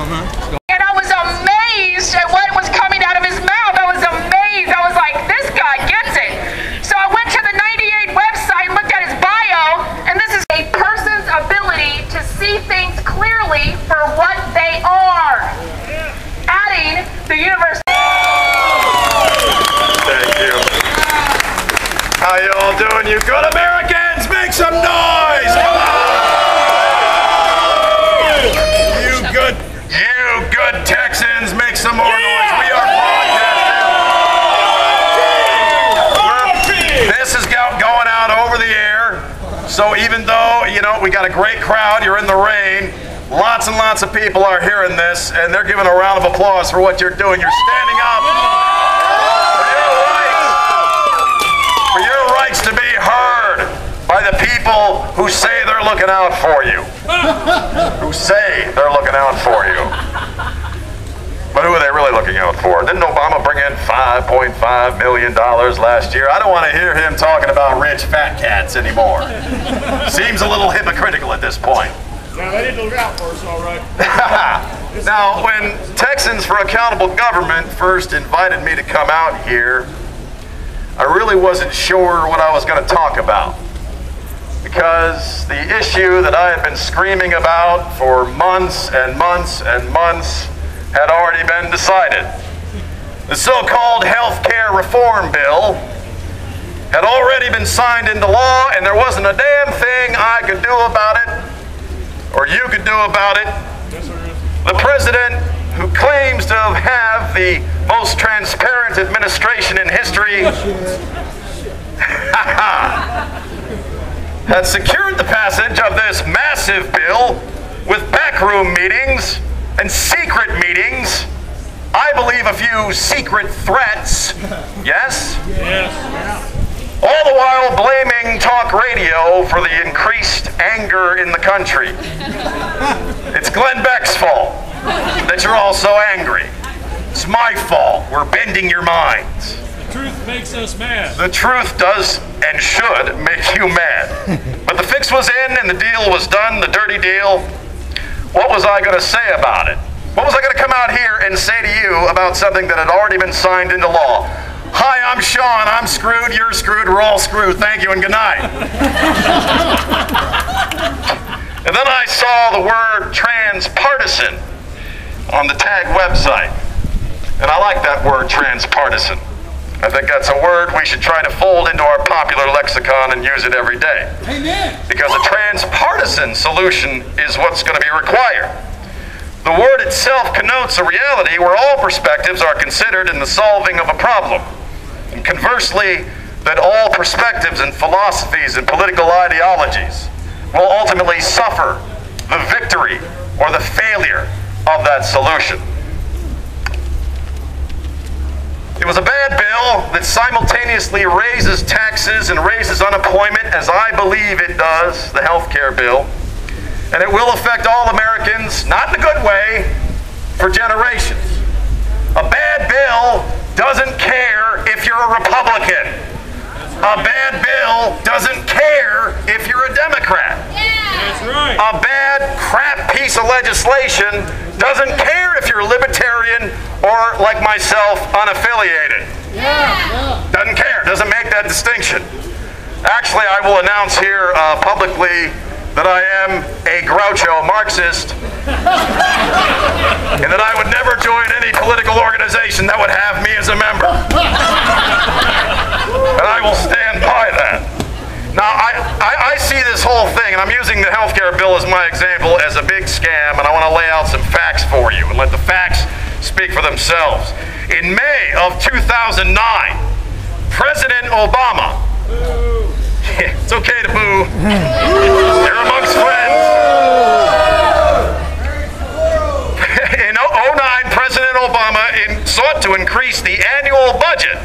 And I was amazed at what was coming out of his mouth. I was amazed. I was like, this guy gets it. So I went to the 98 website, looked at his bio, and this is a person's ability to see things clearly for what they are. Adding the universe. Thank you. How you all doing, you good Americans? Make some noise! Come on! You good Texans, make some more noise. We are broadcasting. This is going out over the air. So even though, you know, we got a great crowd, you're in the rain, lots and lots of people are hearing this, and they're giving a round of applause for what you're doing. You're standing up for your rights to be heard by the people who say they're looking out for you. Who say they're looking out for you. But who are they really looking out for? Didn't Obama bring in $5.5 million last year? I don't want to hear him talking about rich fat cats anymore. Seems a little hypocritical at this point. Now, they didn't look out for us, all right. Now, when Texans for Accountable Government first invited me to come out here, I really wasn't sure what I was going to talk about. Because the issue that I had been screaming about for months and months and months had already been decided. The so-called health care reform bill had already been signed into law, and there wasn't a damn thing I could do about it, or you could do about it. The president, who claims to have the most transparent administration in history, had secured the passage of this massive bill with backroom meetings and secret meetings. I believe a few secret threats. Yes? Yes. All the while blaming talk radio for the increased anger in the country. It's Glenn Beck's fault that you're all so angry. It's my fault. We're bending your minds. The truth makes us mad. The truth does and should make you mad. But the fix was in and the deal was done, the dirty deal. What was I going to say about it? What was I going to come out here and say to you about something that had already been signed into law? Hi, I'm Sean. I'm screwed. You're screwed. We're all screwed. Thank you and good night. And then I saw the word transpartisan on the TAG website. And I like that word, transpartisan. I think that's a word we should try to fold into our popular lexicon and use it every day. Amen. Because a transpartisan solution is what's going to be required. The word itself connotes a reality where all perspectives are considered in the solving of a problem. And conversely, that all perspectives and philosophies and political ideologies will ultimately suffer the victory or the failure of that solution. It was a bad bill that simultaneously raises taxes and raises unemployment, as I believe it does, the health care bill. And it will affect all Americans, not in a good way, for generations. A bad bill doesn't care if you're a Republican. A bad bill doesn't care if you're a Democrat. That's right. A bad crap piece of legislation doesn't care if you're libertarian or, like myself, unaffiliated. Doesn't care, doesn't make that distinction. Actually, I will announce here publicly that I am a Groucho Marxist and that I would never join any political organization that would have me as a member. And I will stand by that. Now, I see this whole thing, and I'm using the healthcare bill as my example, as a big scam, and I want to lay out some facts for you and let the facts speak for themselves. In May of 2009, President Obama, it's okay to boo, you're amongst friends. In 2009, President Obama sought to increase the annual budget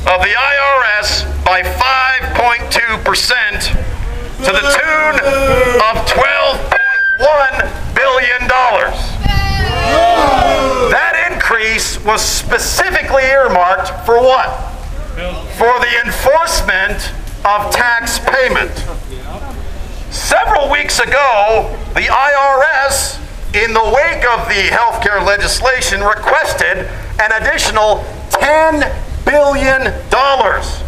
of the IRS by 5.2% to the tune of $12.1 billion. That increase was specifically earmarked for what? For the enforcement of tax payment. Several weeks ago, the IRS in the wake of the healthcare legislation, requested an additional $10 billion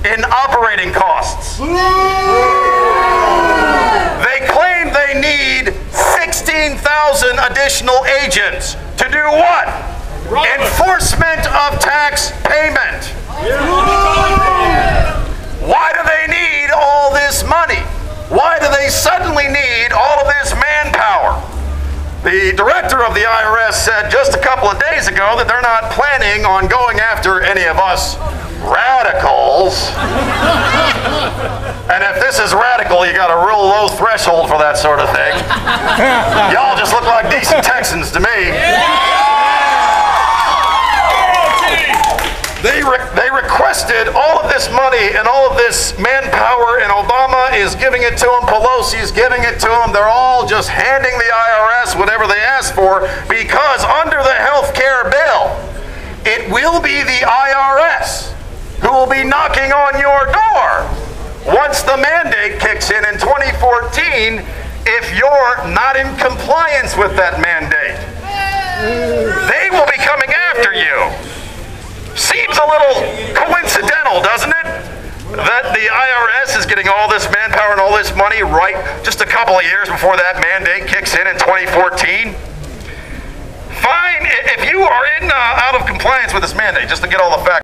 in operating costs. They claim they need 16,000 additional agents to do what? Enforcement of tax payment. Why do they need all this money? Why do they suddenly need all of this manpower? The director of the IRS said just a couple of days ago that they're not planning on going after any of us radicals. And if this is radical, you got a real low threshold for that sort of thing. Y'all just look like decent Texans to me. They requested all of this money and all of this manpower, and Obama is giving it to them, Pelosi is giving it to them. They're all just handing the IRS whatever they ask for, because under the health care bill, it will be the IRS who will be knocking on your door once the mandate kicks in 2014 if you're not in compliance with that mandate. They will be coming after you. Seems a little coincidental, doesn't it? That the IRS is getting all this manpower and all this money right just a couple of years before that mandate kicks in 2014. Fine, if you are out of compliance with this mandate, just to get all the facts.